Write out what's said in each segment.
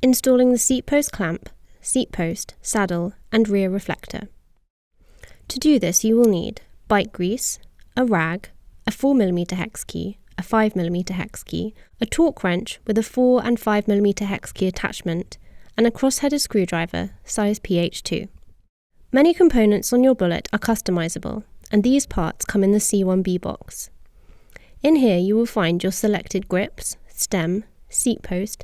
Installing the seat post clamp, seat post, saddle and rear reflector. To do this you will need bike grease, a rag, a 4mm hex key, a 5mm hex key, a torque wrench with a 4 and 5mm hex key attachment, and a cross-headed screwdriver size PH2. Many components on your Bullitt are customizable, and these parts come in the C1B box. In here you will find your selected grips, stem, seat post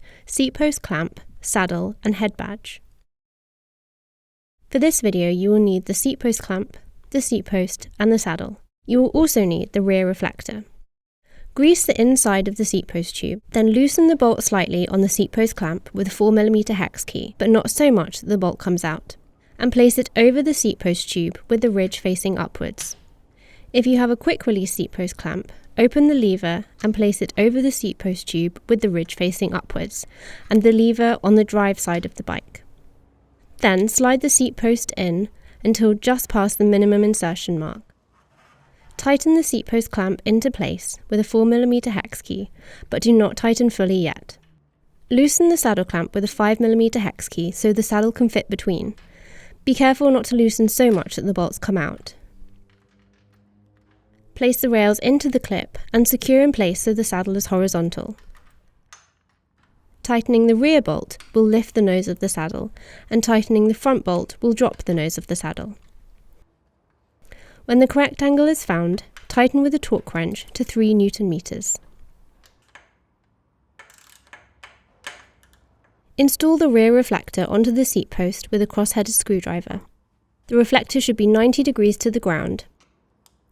clamp, saddle and head badge. For this video you will need the seat post clamp, the seat post and the saddle. You will also need the rear reflector. Grease the inside of the seat post tube, then loosen the bolt slightly on the seat post clamp with a 4mm hex key, but not so much that the bolt comes out, and place it over the seat post tube with the ridge facing upwards. If you have a quick release seat post clamp, open the lever and place it over the seat post tube with the ridge facing upwards, and the lever on the drive side of the bike. Then slide the seat post in until just past the minimum insertion mark. Tighten the seat post clamp into place with a 4mm hex key, but do not tighten fully yet. Loosen the saddle clamp with a 5mm hex key so the saddle can fit between. Be careful not to loosen so much that the bolts come out. Place the rails into the clip and secure in place so the saddle is horizontal. Tightening the rear bolt will lift the nose of the saddle, and tightening the front bolt will drop the nose of the saddle. When the correct angle is found, tighten with a torque wrench to 3 Nm. Install the rear reflector onto the seat post with a cross-headed screwdriver. The reflector should be 90 degrees to the ground,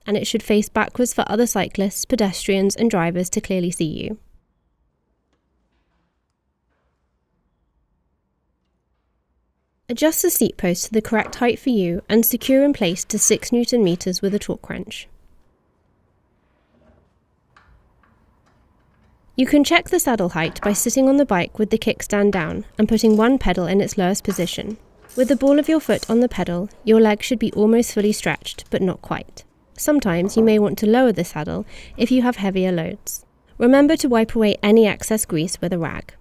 and it should face backwards for other cyclists, pedestrians and drivers to clearly see you. Adjust the seat post to the correct height for you and secure in place to 6 Nm with a torque wrench. You can check the saddle height by sitting on the bike with the kickstand down and putting one pedal in its lowest position. With the ball of your foot on the pedal, your leg should be almost fully stretched, but not quite. Sometimes you may want to lower the saddle if you have heavier loads. Remember to wipe away any excess grease with a rag.